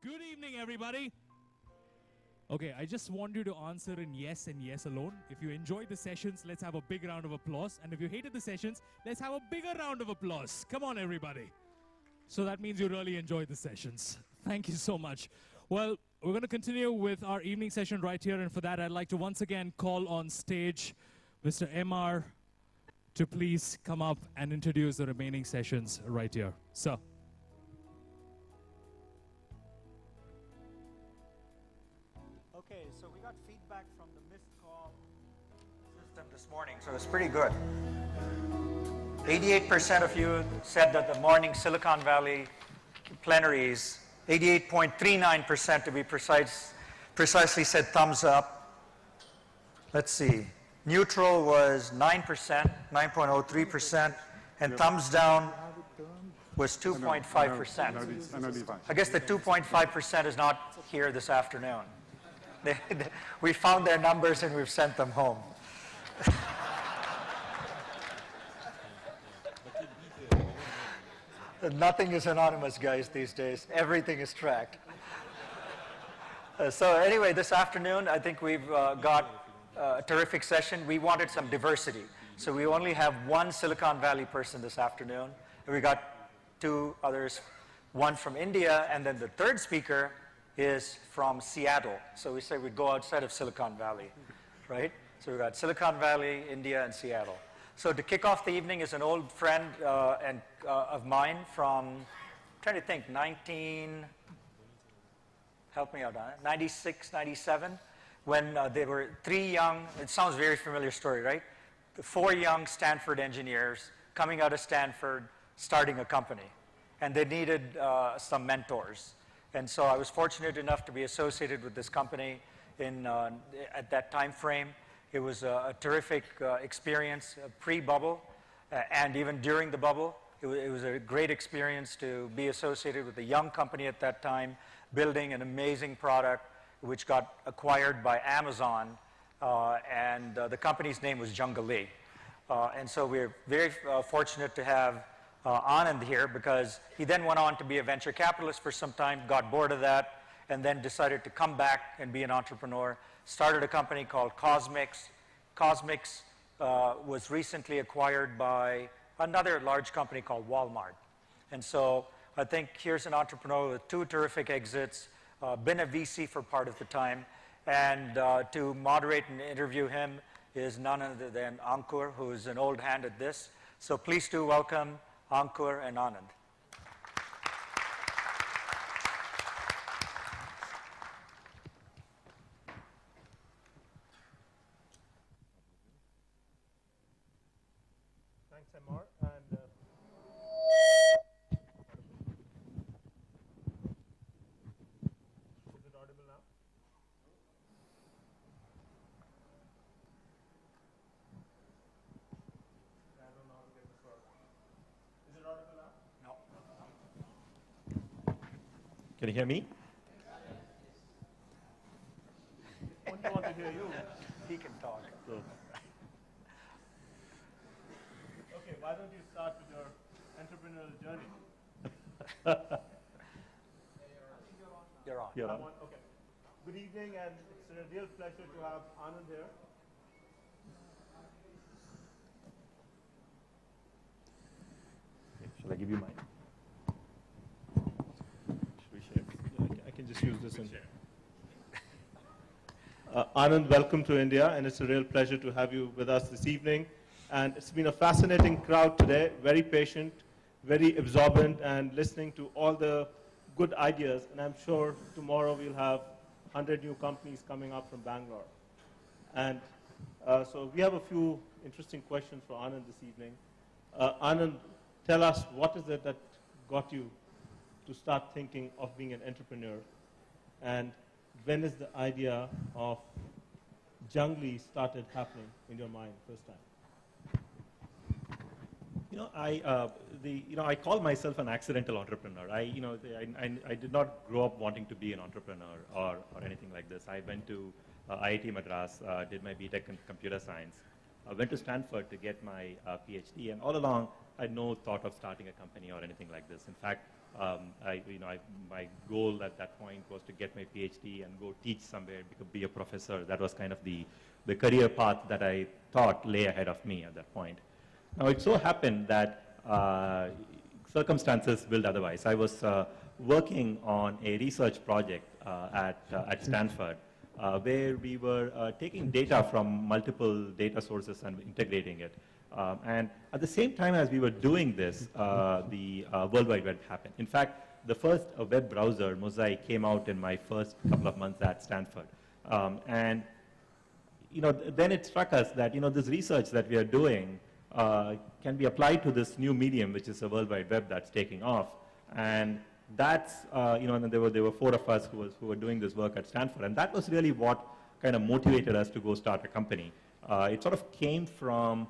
Good evening, everybody. Okay, I just want you to answer in yes and yes alone. If you enjoyed the sessions, let's have a big round of applause. And if you hated the sessions, let's have a bigger round of applause. Come on, everybody. So that means you really enjoyed the sessions. Thank you so much. Well, we're going to continue with our evening session right here. And for that, I'd like to once again call on stage Mr. MR to please come up and introduce the remaining sessions right here. So. Okay, so we got feedback from the missed call system this morning, so it's pretty good. 88% of you said that the morning Silicon Valley plenaries, 88.39% to be precise, precisely said thumbs up. Let's see. Neutral was 9%, 9.03%, and thumbs down was 2.5%. I guess the 2.5% is not here this afternoon. We found their numbers and we've sent them home. Nothing is anonymous, guys, these days. Everything is tracked. So anyway, this afternoon, I think we've got a terrific session. We wanted some diversity. So we only have one Silicon Valley person this afternoon. And we got two others, one from India, and then the third speaker is from Seattle. So we say we go outside of Silicon Valley, right? So we've got Silicon Valley, India, and Seattle. So to kick off the evening is an old friend of mine from, I'm trying to think, help me out, 96, 97, when they were three young, it sounds very familiar story, right? The four young Stanford engineers coming out of Stanford, starting a company. And they needed some mentors. And so I was fortunate enough to be associated with this company at that time frame. It was a terrific experience, pre-bubble, and even during the bubble. It was a great experience to be associated with a young company at that time, building an amazing product which got acquired by Amazon, and the company's name was Jungali. And so we're very fortunate to have Anand here, because he then went on to be a venture capitalist for some time, got bored of that, and then decided to come back and be an entrepreneur. Started a company called Cosmix. Cosmix was recently acquired by another large company called Walmart. And so I think here's an entrepreneur with two terrific exits, been a VC for part of the time, and to moderate and interview him is none other than Ankur, who is an old hand at this. So please do welcome Ankur and Anand. Thanks, MR. And is it audible now? I don't know how to get this working. Is it audible now? No. Can you hear me? I don't want to hear you. He can talk. So. Okay, why don't you start with your entrepreneurial journey? You're on. You're on. Okay. Good evening, and it's a real pleasure to have Anand here. Okay, shall I give you mine? Should we share? I can just use this one. Anand, welcome to India, and it's a real pleasure to have you with us this evening. And it's been a fascinating crowd today, very patient, very absorbent, and listening to all the good ideas. And I'm sure tomorrow we'll have 100 new companies coming up from Bangalore. And so we have a few interesting questions for Anand this evening. Anand, tell us, what is it that got you to start thinking of being an entrepreneur? And when is the idea of Jungali started happening in your mind first time? I call myself an accidental entrepreneur. I did not grow up wanting to be an entrepreneur or anything like this. I went to IIT Madras, did my BTech in computer science. I went to Stanford to get my PhD, and all along I had no thought of starting a company or anything like this. In fact, My goal at that point was to get my PhD and go teach somewhere, be a professor. That was kind of the career path that I thought lay ahead of me at that point. Now, it so happened that circumstances willed otherwise. I was working on a research project at Stanford where we were taking data from multiple data sources and integrating it. And at the same time as we were doing this, the World Wide Web happened. In fact, the first web browser, Mosaic, came out in my first couple of months at Stanford. And then it struck us that this research that we are doing can be applied to this new medium, which is the World Wide Web that's taking off. And that's, and there were 4 of us who were doing this work at Stanford. And that was really what kind of motivated us to go start a company. It sort of came from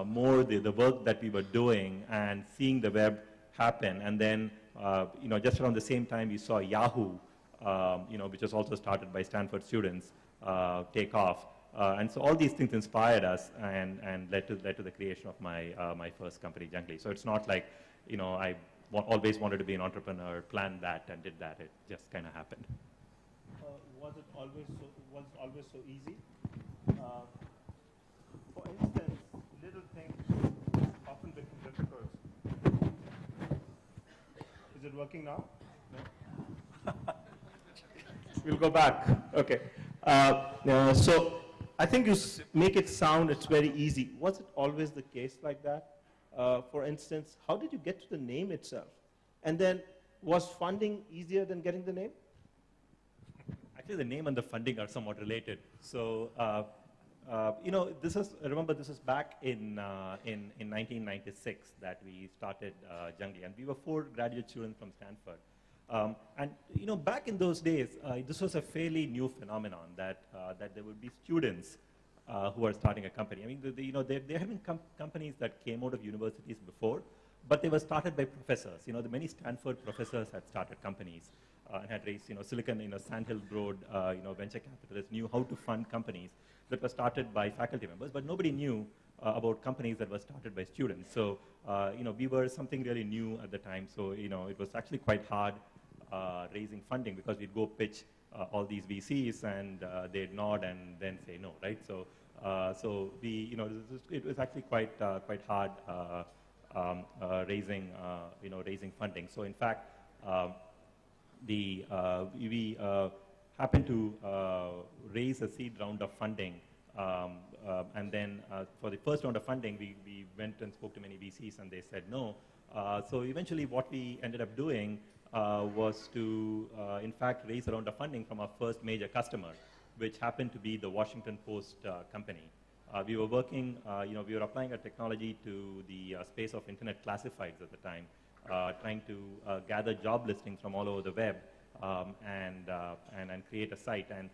more the work that we were doing and seeing the web happen. And then, just around the same time, we saw Yahoo, which was also started by Stanford students, take off. And so all these things inspired us and led to the creation of my first company, Jungly. So it's not like, I always wanted to be an entrepreneur, planned that, and did that. It just kind of happened. Was it always so easy? For instance, little things often become difficult. Is it working now? No? We'll go back. Okay. So I think you make it sound it's very easy. Was it always the case like that? For instance, how did you get to the name itself? And then, was funding easier than getting the name? Actually, the name and the funding are somewhat related. So, remember this is back in 1996 that we started Jungly, and we were 4 graduate students from Stanford. And back in those days, this was a fairly new phenomenon that there would be students who are starting a company. I mean, there have been companies that came out of universities before, but they were started by professors. The many Stanford professors had started companies and had raised, Silicon, Sand Hill Broad, venture capitalists knew how to fund companies that were started by faculty members, but nobody knew about companies that were started by students. So, we were something really new at the time. So, it was actually quite hard raising funding because we'd go pitch all these VCs and they'd nod and then say no, right? So, it was actually quite hard raising funding. So, in fact, we happened to raise a seed round of funding, and then for the first round of funding, we went and spoke to many VCs, and they said no. So eventually, what we ended up doing was to, in fact, raise a round of funding from our first major customer, which happened to be the Washington Post company. We were working, we were applying our technology to the space of internet classifieds at the time, trying to gather job listings from all over the web and create a site. And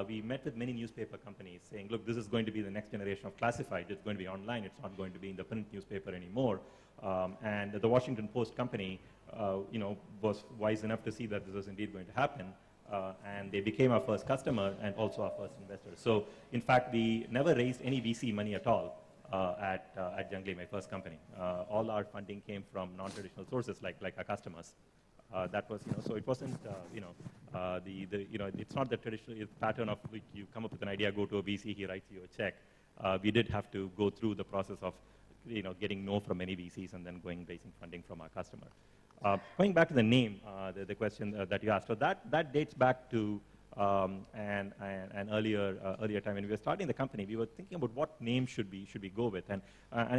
we met with many newspaper companies saying, look, this is going to be the next generation of classified. It's going to be online. It's not going to be in the print newspaper anymore. And the Washington Post company, was wise enough to see that this was indeed going to happen. And they became our first customer and also our first investor. So, in fact, we never raised any VC money at all at Jungly, my first company. All our funding came from non-traditional sources like our customers. That was, so it wasn't, it's not the traditional pattern of like you come up with an idea, go to a VC, he writes you a check. We did have to go through the process of, getting no from many VCs and then raising funding from our customer. Going back to the name, the question that you asked, so that dates back to an earlier time when we were starting the company. We were thinking about what name should we go with, and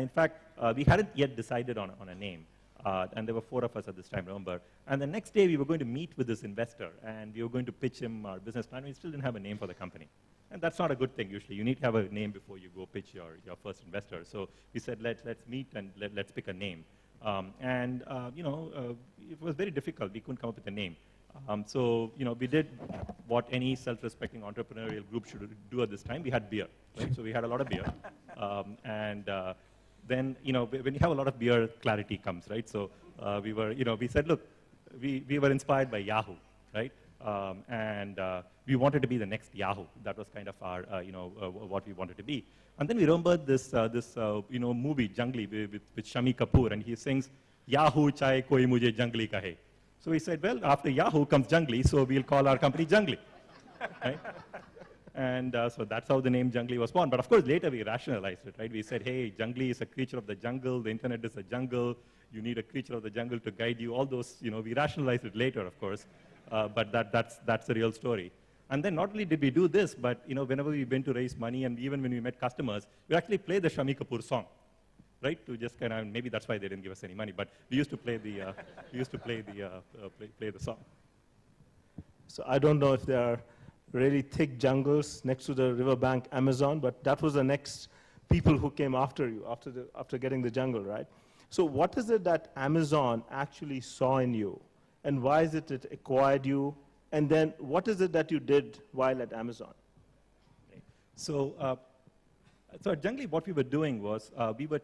in fact we hadn't yet decided on a name. And there were 4 of us at this time, remember. And the next day we were going to meet with this investor, and we were going to pitch him our business plan. We still didn't have a name for the company. And that's not a good thing, usually. You need to have a name before you go pitch your first investor. So we said, let's meet and let's pick a name. It was very difficult. We couldn't come up with a name. So, we did what any self-respecting entrepreneurial group should do at this time. We had beer, right? So we had a lot of beer. Then, when you have a lot of beer, clarity comes, right? So we said, look, we were inspired by Yahoo, right? We wanted to be the next Yahoo. That was kind of our, what we wanted to be. And then we remembered this movie, Jungly, with Shami Kapoor, and he sings, Yahoo chai koi mujhe jungli kahe. So we said, well, after Yahoo comes Jungli, so we'll call our company Jungli. Right? And so that's how the name Jungli was born. But of course, later we rationalized it, right? We said, hey, Jungli is a creature of the jungle. The internet is a jungle. You need a creature of the jungle to guide you. All those, we rationalized it later, of course. But that's the real story. And then not only did we do this, but whenever we went to raise money and even when we met customers, we actually played the Shami Kapoor song, right? To just kind of, maybe that's why they didn't give us any money, but we used to play the, play the song. So I don't know if there are really thick jungles next to the riverbank Amazon, but that was the next people who came after you, after getting the jungle, right? So what is it that Amazon actually saw in you? And why is it it acquired you? And then what is it that you did while at Amazon? So, so at Jungli, what we were doing was we were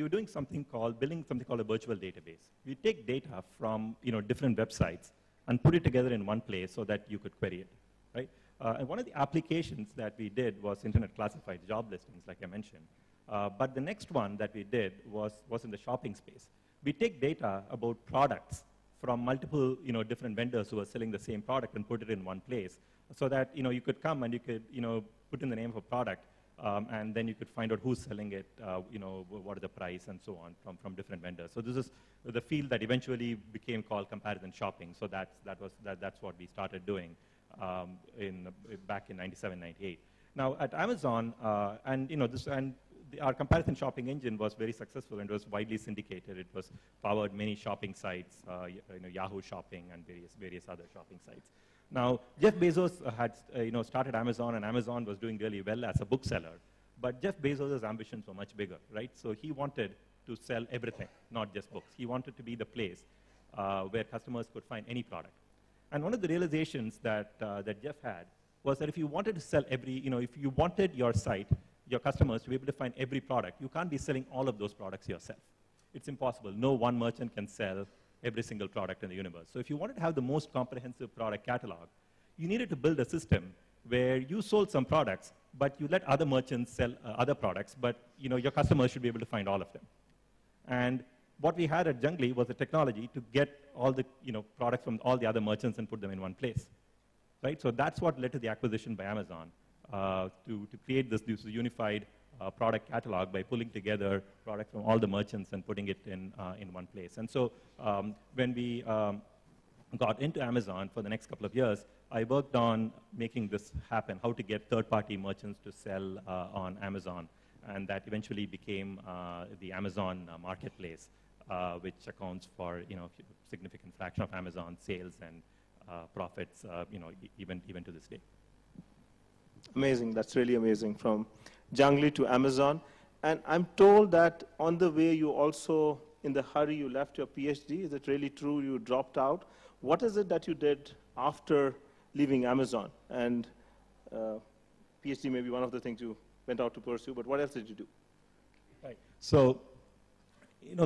doing something called, building something called a virtual database. We take data from different websites and put it together in one place so that you could query it, right? And one of the applications that we did was internet classified job listings, like I mentioned. But the next one that we did was in the shopping space. We take data about products from multiple different vendors who are selling the same product and put it in one place so that you could come and you could put in the name of a product and then you could find out who's selling it, what is the price and so on from different vendors. So this is the field that eventually became called comparison shopping. So that's what we started doing back in 97, 98. Now at Amazon, our comparison shopping engine was very successful and was widely syndicated. It was powered many shopping sites, Yahoo Shopping and various other shopping sites. Now, Jeff Bezos had started Amazon, and Amazon was doing really well as a bookseller. But Jeff Bezos' ambitions were much bigger, right? So he wanted to sell everything, not just books. He wanted to be the place where customers could find any product. And one of the realizations that Jeff had was that if you wanted to sell if you wanted your site, your customers to be able to find every product, you can't be selling all of those products yourself. It's impossible. No one merchant can sell every single product in the universe. So if you wanted to have the most comprehensive product catalog, you needed to build a system where you sold some products, but you let other merchants sell other products, but your customers should be able to find all of them. And what we had at Jungli was the technology to get all the products from all the other merchants and put them in one place. Right? So that's what led to the acquisition by Amazon. To create this unified product catalog by pulling together products from all the merchants and putting it in one place. And so when we got into Amazon for the next couple of years, I worked on making this happen, how to get third-party merchants to sell on Amazon. And that eventually became the Amazon marketplace, which accounts for a significant fraction of Amazon sales and profits, even to this day. Amazing. That's really amazing. From Jungli to Amazon. And I'm told that on the way you also, in the hurry, you left your PhD. Is it really true you dropped out? What is it that you did after leaving Amazon? And PhD may be one of the things you went out to pursue, but what else did you do? Right. So,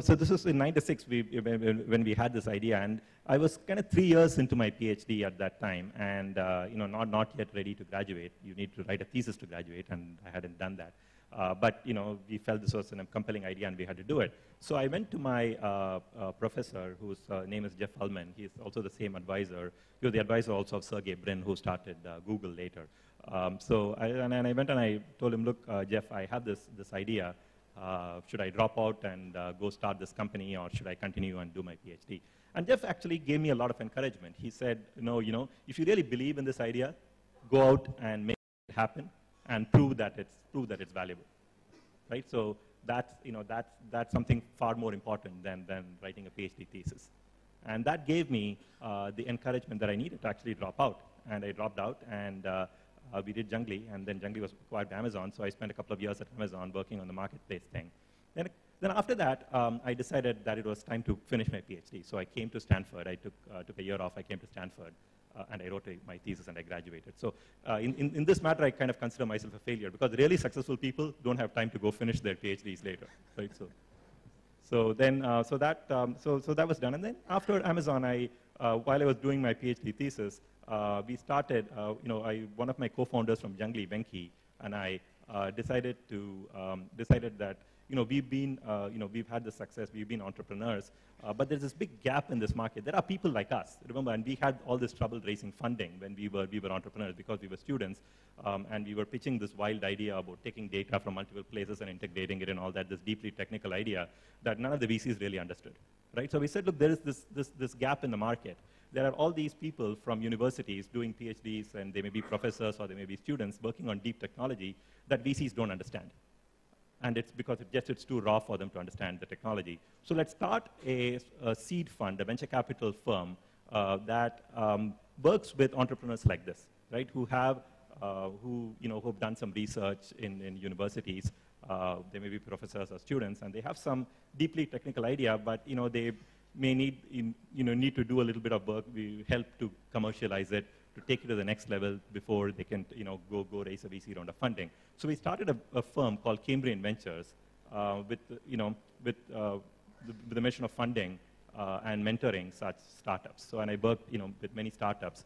so this was in '96 when we had this idea, and I was kind of 3 years into my PhD at that time, and not yet ready to graduate. You need to write a thesis to graduate, and I hadn't done that. But we felt this was a compelling idea, and we had to do it. So I went to my professor, whose name is Jeff Ullman. He's also the same advisor. He was the advisor also of Sergey Brin, who started Google later. So I went and I told him, look, Jeff, I have this idea. Should I drop out and go start this company, or should I continue and do my PhD? And Jeff actually gave me a lot of encouragement. He said, no, if you really believe in this idea, go out and make it happen and prove that it's valuable, right? So that's something far more important than writing a PhD thesis. And that gave me the encouragement that I needed to actually drop out. And I dropped out, and we did Jungli, and then Jungli was acquired by Amazon, so I spent a couple of years at Amazon working on the marketplace thing. Then after that, I decided that it was time to finish my PhD. So I came to Stanford. I took a year off. I came to Stanford, and I wrote my thesis, and I graduated. So in this matter, I kind of consider myself a failure, because really successful people don't have time to go finish their PhDs later, right? So that was done. And then after Amazon, while I was doing my PhD thesis, we started, one of my co-founders from Jungli, Venki, and I decided that we've had the success, we've been entrepreneurs, but there's this big gap in this market. There are people like us, remember, and we had all this trouble raising funding when we were entrepreneurs because we were students, and we were pitching this wild idea about taking data from multiple places and integrating it and all that, this deeply technical idea that none of the VCs really understood, right? So we said, look, there is this gap in the market. There are all these people from universities doing PhDs, and they may be professors or they may be students working on deep technology that VCs don't understand. And it's because it's too raw for them to understand the technology. So let's start a seed fund, a venture capital firm that works with entrepreneurs like this, right? Who've done some research in universities. They may be professors or students, and they have some deeply technical idea, but they may need to do a little bit of work. We help to commercialize it, to take it to the next level before they can go raise a VC round of funding. So we started a firm called Cambrian Ventures with the mission of funding and mentoring such startups. So, and I worked with many startups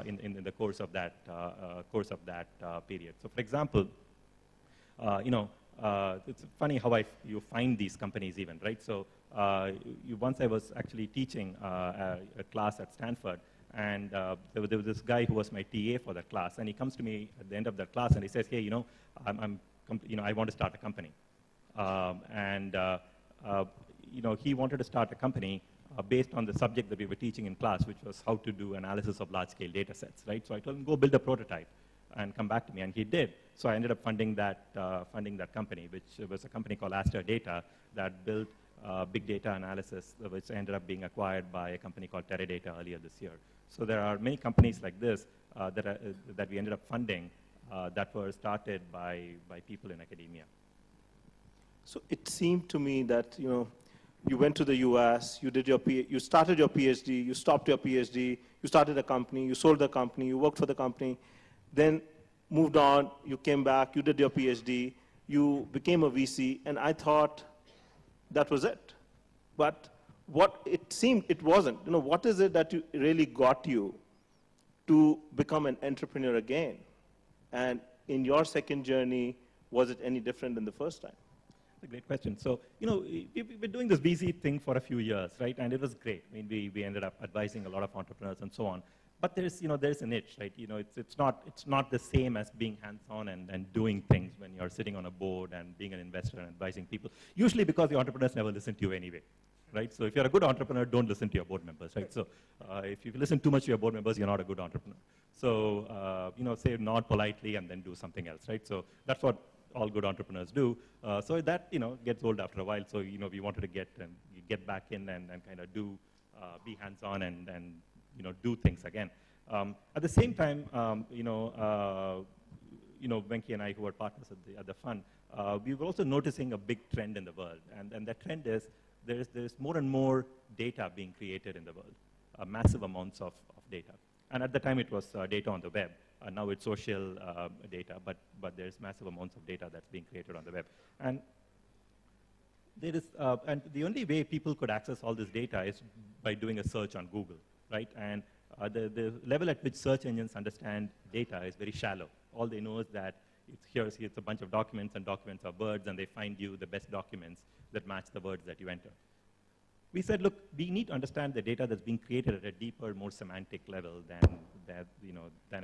in the course of that period. So, for example, it's funny how you find these companies even, right? So once I was actually teaching a class at Stanford, and there was this guy who was my TA for that class, and he comes to me at the end of that class and he says, hey, I want to start a company. He wanted to start a company based on the subject that we were teaching in class, which was how to do analysis of large-scale data sets, right? So I told him, go build a prototype and come back to me, and he did. So I ended up funding that company, which was a company called Aster Data that built big data analysis, which ended up being acquired by a company called Teradata earlier this year. So there are many companies like this that we ended up funding that were started by people in academia. So it seemed to me that you went to the US, you started your PhD, you stopped your PhD, you started a company, you sold the company, you worked for the company, then moved on, you came back, you did your PhD, you became a VC, and I thought that was it. But what it seemed it wasn't. What is it that really got you to become an entrepreneur again? And in your second journey, was it any different than the first time? That's a great question. So, we've been doing this VC thing for a few years, right? And it was great. I mean, we ended up advising a lot of entrepreneurs and so on. But there's an itch, right? It's not the same as being hands-on and doing things when you're sitting on a board and being an investor and advising people. Usually because the entrepreneurs never listen to you anyway, right? So if you're a good entrepreneur, don't listen to your board members, right? So if you listen too much to your board members, you're not a good entrepreneur. So say nod politely and then do something else, right? So that's what all good entrepreneurs do. So that gets old after a while. So we wanted to get back in and kind of be hands-on and do things again. At the same time, Venki and I, who are partners at the fund, we were also noticing a big trend in the world, and that trend is there's more and more data being created in the world, massive amounts of data. And at the time, it was data on the web. Now it's social data, but there's massive amounts of data that's being created on the web. And there is, and the only way people could access all this data is by doing a search on Google, right? And the level at which search engines understand data is very shallow. All they know is that it's a bunch of documents, and documents are words, and they find you the best documents that match the words that you enter. We said, look, we need to understand the data that's being created at a deeper, more semantic level than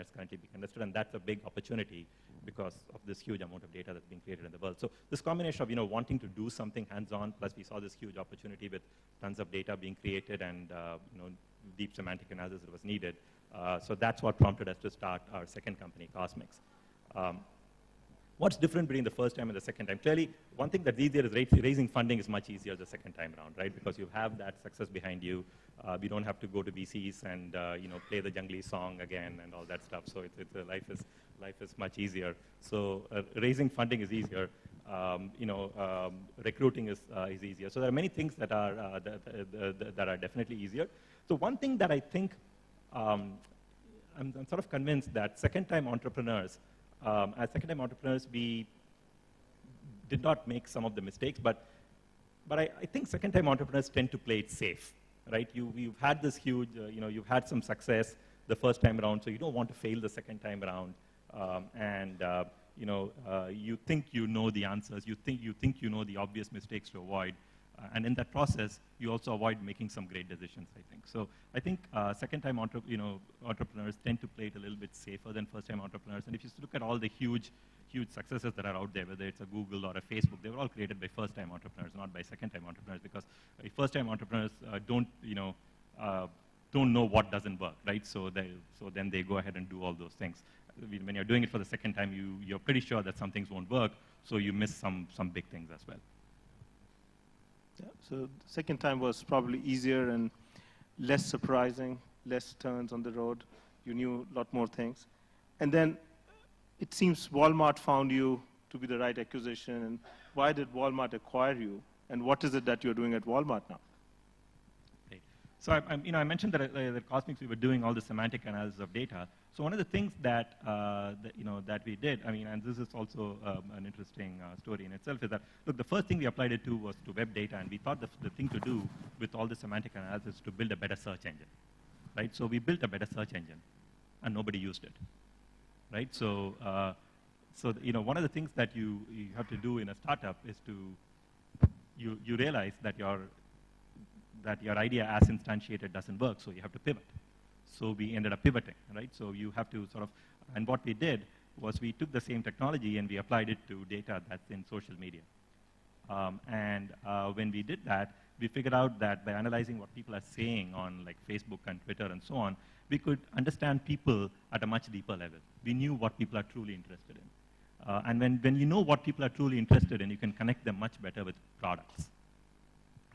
it's currently being understood, and that's a big opportunity because of this huge amount of data that's being created in the world. So this combination of wanting to do something hands-on, plus we saw this huge opportunity with tons of data being created and deep semantic analysis that was needed. So that's what prompted us to start our second company, Cosmics. What's different between the first time and the second time? Clearly, one thing that's easier is raising funding is much easier the second time around, right? Because you have that success behind you. We don't have to go to VCs and play the jungly song again and all that stuff. So life is much easier. So raising funding is easier. Recruiting is easier. So there are many things that are definitely easier. So one thing that I think I'm sort of convinced that second-time entrepreneurs. As second-time entrepreneurs, we did not make some of the mistakes, but I think second-time entrepreneurs tend to play it safe, right? You've had this huge, you've had some success the first time around, so you don't want to fail the second time around. you think you know the answers, you think you know the obvious mistakes to avoid, and in that process, you also avoid making some great decisions, I think. So I think second-time entrepreneurs tend to play it a little bit safer than first-time entrepreneurs. And if you look at all the huge successes that are out there, whether it's a Google or a Facebook, they were all created by first-time entrepreneurs, not by second-time entrepreneurs, because first-time entrepreneurs don't know what doesn't work, right? So then they go ahead and do all those things. When you're doing it for the second time, you're pretty sure that some things won't work, so you miss some big things as well. Yeah, so the second time was probably easier and less surprising, less turns on the road. You knew a lot more things. And then it seems Walmart found you to be the right acquisition. And why did Walmart acquire you? And what is it that you're doing at Walmart now? Great. So I mentioned that at Cosmics we were doing all the semantic analysis of data. So one of the things that we did, and this is also an interesting story in itself, is that, look, the first thing we applied it to was to web data, and we thought the thing to do with all the semantic analysis is to build a better search engine, right? So we built a better search engine, and nobody used it, right? So one of the things that you have to do in a startup is you realize that your idea as instantiated doesn't work, so you have to pivot. So we ended up pivoting, right? So you have to and what we did was we took the same technology and we applied it to data that's in social media. When we did that, we figured out that by analyzing what people are saying on like Facebook and Twitter and so on, we could understand people at a much deeper level. We knew what people are truly interested in. And when you know what people are truly interested in, you can connect them much better with products,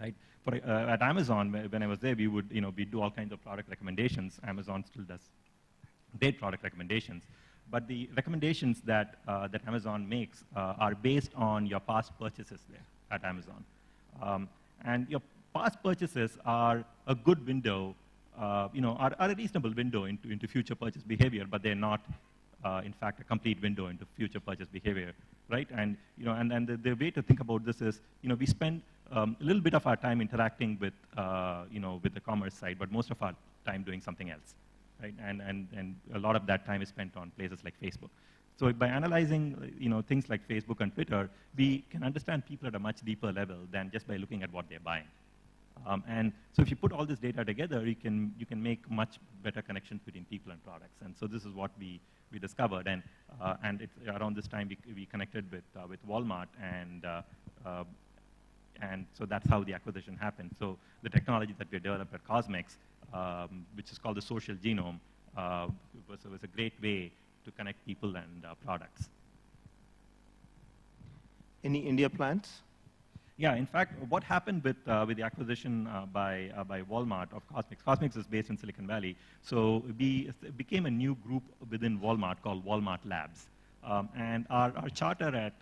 right? At Amazon, when I was there, we'd do all kinds of product recommendations. Amazon still does great product recommendations. But the recommendations that Amazon makes are based on your past purchases there at Amazon. And your past purchases are a good window, are a reasonable window into future purchase behavior, but they're not, in fact, a complete window into future purchase behavior, right? And the way to think about this is, we spend a little bit of our time interacting with the commerce side, but most of our time doing something else, right? And a lot of that time is spent on places like Facebook. So by analyzing things like Facebook and Twitter, we can understand people at a much deeper level than just by looking at what they're buying. And so if you put all this data together, you can make much better connections between people and products. And so this is what we discovered. And around this time, we connected with Walmart, and so that's how the acquisition happened. So the technology that we developed at Cosmics, which is called the social genome, was a great way to connect people and products. Any India plans? Yeah, in fact, what happened with the acquisition by Walmart of Cosmics? Cosmics is based in Silicon Valley, so it became a new group within Walmart called Walmart Labs. And our charter at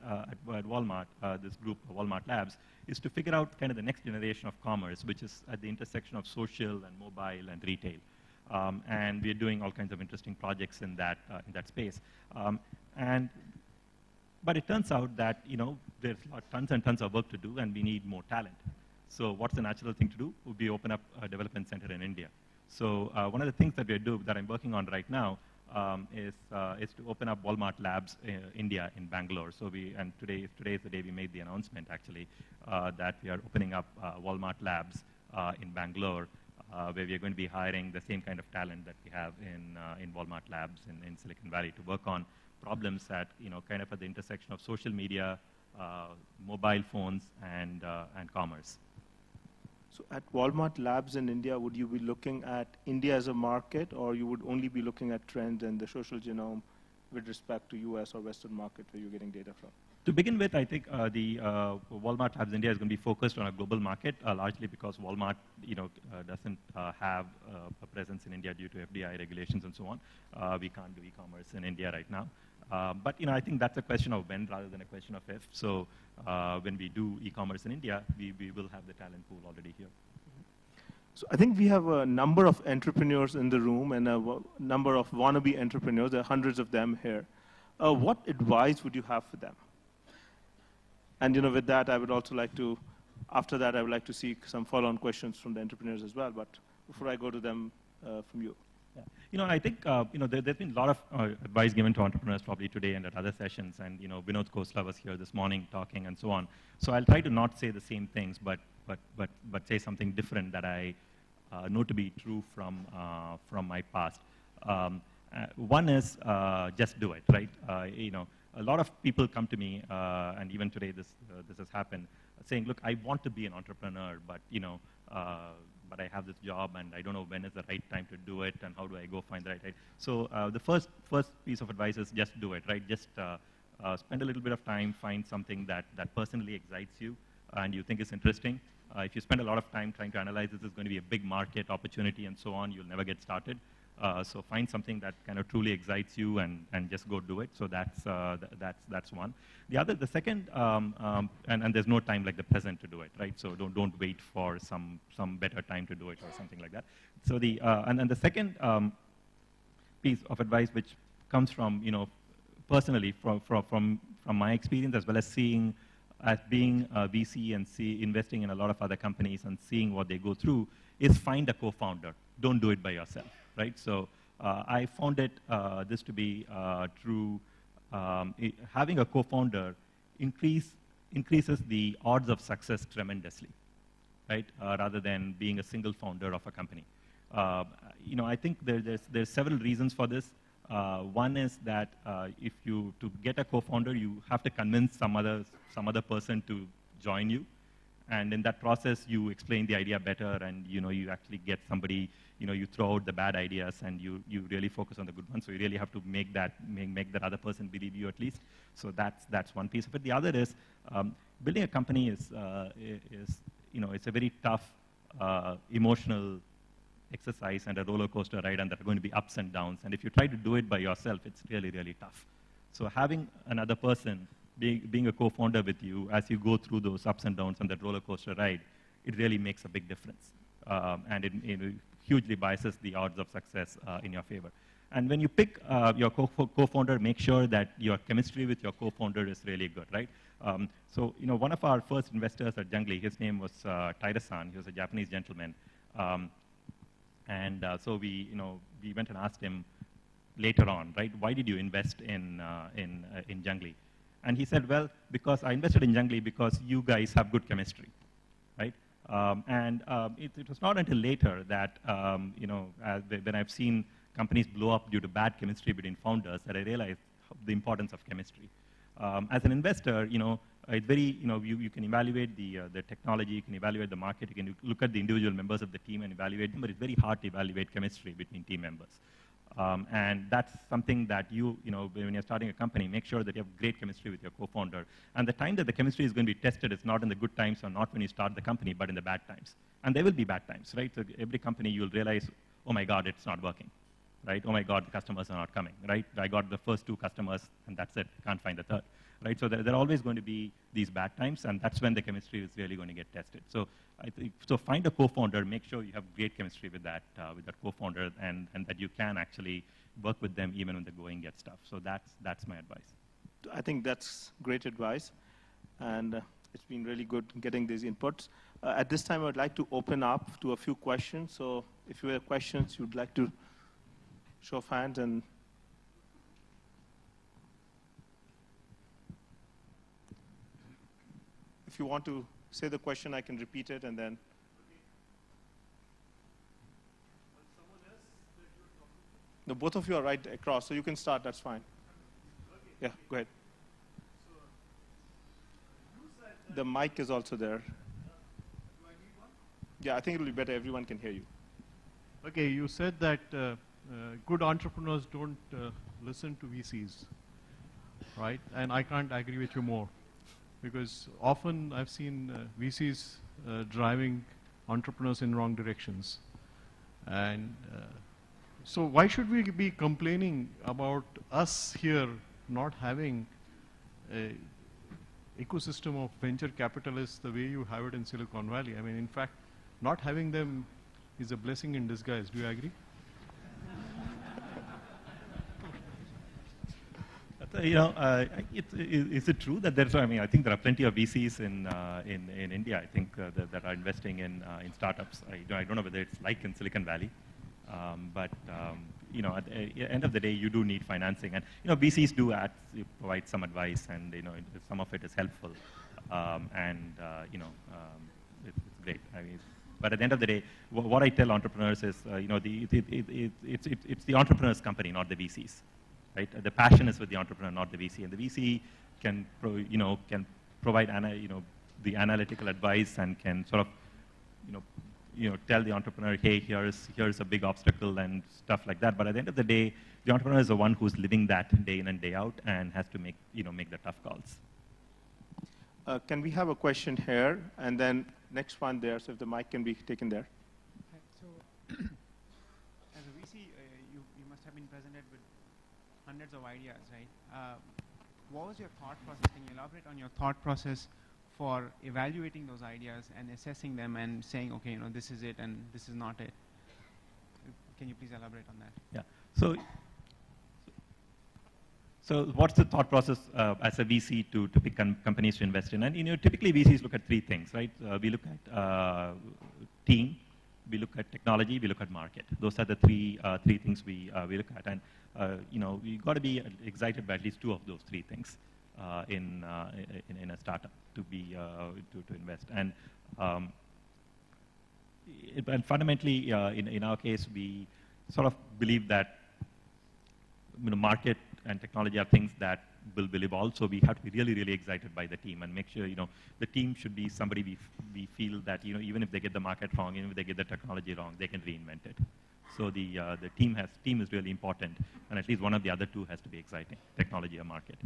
Walmart, this group, Walmart Labs, is to figure out kind of the next generation of commerce, which is at the intersection of social and mobile and retail. And we're doing all kinds of interesting projects in that space. But it turns out that there's tons and tons of work to do, and we need more talent. So what's the natural thing to do? Would be open up a development center in India. So one of the things that I'm working on right now is to open up Walmart Labs India in Bangalore. So today is the day we made the announcement, actually, that we are opening up Walmart Labs in Bangalore, where we are going to be hiring the same kind of talent that we have in Walmart Labs in Silicon Valley to work on problems at kind of at the intersection of social media, mobile phones, and commerce. So at Walmart Labs in India, would you be looking at India as a market, or you would only be looking at trends and the social genome with respect to US or Western market where you're getting data from? To begin with, I think the Walmart Labs India is going to be focused on a global market, largely because Walmart doesn't have a presence in India due to FDI regulations and so on. We can't do e-commerce in India right now. But I think that's a question of when rather than a question of if. So when we do e-commerce in India, we will have the talent pool already here. So I think we have a number of entrepreneurs in the room and a number of wannabe entrepreneurs. There are hundreds of them here. What advice would you have for them? And with that, I would also like to, after that, I would like to seek some follow-on questions from the entrepreneurs as well. But before I go to them, from you. Yeah. You know, I think there's been a lot of advice given to entrepreneurs probably today and at other sessions, and Vinod Khosla was here this morning talking and so on. So I'll try to not say the same things, but say something different that I know to be true from my past. One is just do it, right? A lot of people come to me, and even today this has happened, saying, look, I want to be an entrepreneur, but but I have this job and I don't know when is the right time to do it and how do I go find the right time. So the first piece of advice is just do it, right? Just spend a little bit of time, find something that personally excites you and you think is interesting. If you spend a lot of time trying to analyze this is going to be a big market opportunity and so on, you'll never get started. So find something that kind of truly excites you and just go do it. So that's one. The second, and there's no time like the present to do it, right? So don't wait for some better time to do it or something like that. So and then the second piece of advice, which comes from personally from my experience as well as seeing as being a VC and investing in a lot of other companies and seeing what they go through, is find a co-founder. Don't do it by yourself, right? So I found this to be true. Having a co-founder increases the odds of success tremendously, right? Rather than being a single founder of a company. I think there's several reasons for this. One is that to get a co-founder, you have to convince some other person to join you, and in that process, you explain the idea better, and you actually get somebody. You throw out the bad ideas, and you really focus on the good ones. So you really have to make that other person believe you at least. So that's one piece of it. The other is building a company is it's a very tough emotional exercise and a roller coaster ride, and there are going to be ups and downs. And if you try to do it by yourself, it's really, really tough. So having another person being a co-founder with you as you go through those ups and downs on that roller coaster ride, it really makes a big difference. And it hugely biases the odds of success in your favor. And when you pick your co-founder, make sure that your chemistry with your co-founder is really good, right? So one of our first investors at Junglee, his name was Taira-san. He was a Japanese gentleman. So we went and asked him later on, right? Why did you invest in Junglee? And he said, well, because I invested in Junglee because you guys have good chemistry, right? It was not until later that when I've seen companies blow up due to bad chemistry between founders that I realized the importance of chemistry. As an investor, it's very, you can evaluate the technology, you can evaluate the market, you can look at the individual members of the team and evaluate them, but it's very hard to evaluate chemistry between team members. And that's something that when you're starting a company, make sure that you have great chemistry with your co-founder. And the time that the chemistry is going to be tested is not in the good times or not when you start the company, but in the bad times. And there will be bad times, right? So every company you'll realize, oh my God, it's not working, right? Oh my God, the customers are not coming, right? I got the first 2 customers and that's it, can't find the third. Right, so there are always going to be these bad times, and that's when the chemistry is really going to get tested. So find a co-founder, make sure you have great chemistry with that co-founder, and that you can actually work with them even when the going gets tough. So that's my advice. I think that's great advice, and it's been really good getting these inputs. At this time, I would like to open up to a few questions. So if you have questions, you'd like to show of hands and. If you want to say the question, I can repeat it, and then. No, both of you are right across, so you can start. That's fine. Yeah, go ahead. The mic is also there. Yeah, I think it will be better. Everyone can hear you. Okay, you said that good entrepreneurs don't listen to VCs, right? And I can't agree with you more. Because often I've seen VCs driving entrepreneurs in wrong directions. And so why should we be complaining about us here not having an ecosystem of venture capitalists the way you have it in Silicon Valley? I mean, in fact, not having them is a blessing in disguise. Do you agree? Is it true that there's? I mean, I think there are plenty of VCs in India. I think that are investing in startups. I don't know whether it's like in Silicon Valley, You know, at the end of the day, you do need financing, and you know, VCs do provide some advice, and you know, some of it is helpful, you know, it's great. I mean, but at the end of the day, what I tell entrepreneurs is, you know, it's the entrepreneur's company, not the VCs, right? The passion is with the entrepreneur, not the VC, and the VC can provide the analytical advice and can sort of tell the entrepreneur, hey, here's a big obstacle and stuff like that. But at the end of the day, the entrepreneur is the one who's living that day in and day out and has to make the tough calls. Can we have a question here, and then next one there, so if the mic can be taken there. So, as a VC, you must have been presented with hundreds of ideas, right? What was your thought process? Can you elaborate on your thought process for evaluating those ideas and assessing them and saying, okay, you know, this is it and this is not it? Can you please elaborate on that? Yeah. So what's the thought process as a VC to pick companies to invest in? And you know, typically VCs look at three things, right? We look at team, we look at technology, we look at market. Those are the three things we look at. And you know, we got to be excited by at least two of those three things in a startup to invest. And fundamentally, in our case, we sort of believe that market and technology are things that will evolve. So we have to be really, really excited by the team and make sure the team should be somebody we feel that even if they get the market wrong, even if they get the technology wrong, they can reinvent it. So the team is really important, and at least one of the other two has to be exciting, technology or market.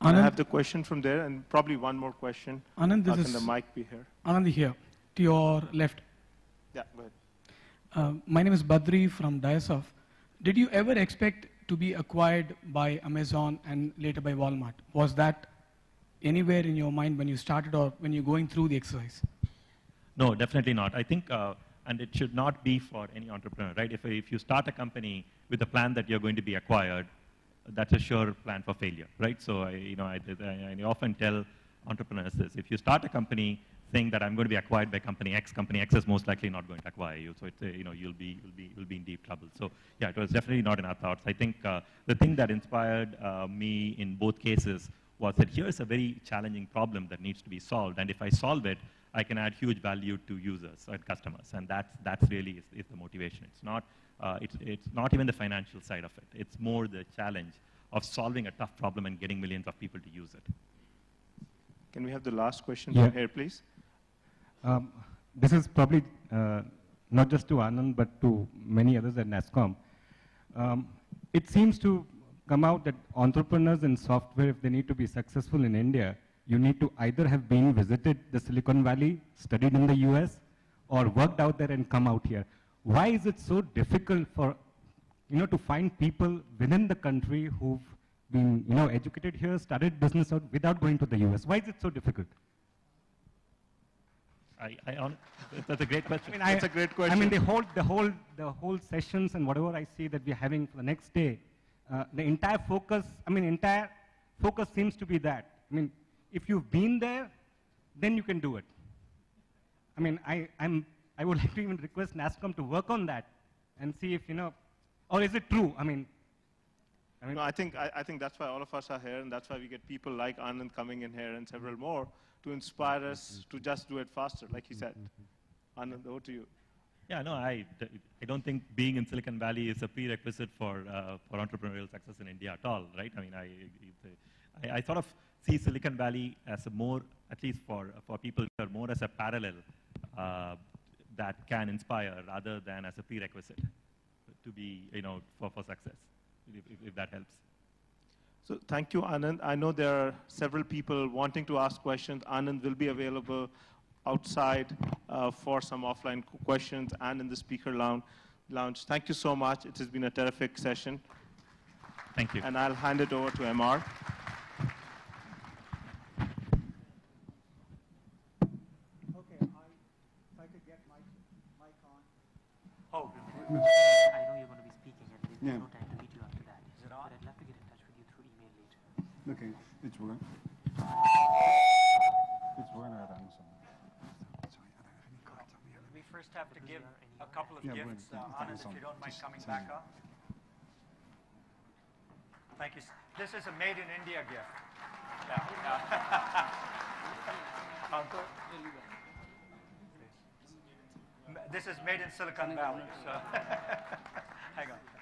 Anand, I have the question from there, and probably one more question. Anand, can the mic be here? Anand here, to your left. Yeah, go ahead. My name is Badri from Diasoft. Did you ever expect to be acquired by Amazon and later by Walmart? Was that anywhere in your mind when you started or when you're going through the exercise? No, definitely not. I think, and it should not be for any entrepreneur, right? If you start a company with a plan that you're going to be acquired, that's a sure plan for failure, right? So I often tell entrepreneurs this: if you start a company saying that I'm going to be acquired by company X is most likely not going to acquire you. So it's you'll be in deep trouble. So yeah, it was definitely not in our thoughts. I think the thing that inspired me in both cases was that here's a very challenging problem that needs to be solved, and if I solve it, I can add huge value to users and customers, and that's really is the motivation. It's not even the financial side of it. It's more the challenge of solving a tough problem and getting millions of people to use it. Can we have the last question from here, please? This is probably not just to Anand, but to many others at NASSCOM. It seems to come out that entrepreneurs in software, if they need to be successful in India, you need to either have visited the Silicon Valley, studied in the US, or worked out there and come out here. Why is it so difficult for, to find people within the country who've been, educated here, started business out without going to the US? Why is it so difficult? That's a great question. That's a great question. I mean, the whole sessions and whatever I see that we're having for the next day, the entire focus seems to be that. I mean, if you've been there, then you can do it. I mean, I would like to even request NASSCOM to work on that and see if, or is it true? No, I think that's why all of us are here, and that's why we get people like Anand coming in here and several more to inspire us to just do it faster, like he said. Anand, over to you. Yeah, no, I don't think being in Silicon Valley is a prerequisite for entrepreneurial success in India at all, right? I mean, I sort of see Silicon Valley as a more, at least for people, more as a parallel that can inspire rather than as a prerequisite to be, for success, if that helps. So thank you, Anand. I know there are several people wanting to ask questions. Anand will be available outside for some offline questions and in the speaker lounge. Thank you so much. It has been a terrific session. Thank you. And I'll hand it over to MR. Okay, if I could get my mic on. Oh. I know you're going to be speaking, and there's no time to meet you after that. Is it on? But I'd love to get in touch with you through email later. Okay, it's working. It's working. first have to give a couple of Yeah, gifts. we're- Anand, if you don't mind coming back up. Thank you. This is a made in India gift. Yeah. Uncle? This is made in Silicon Valley. So hang on.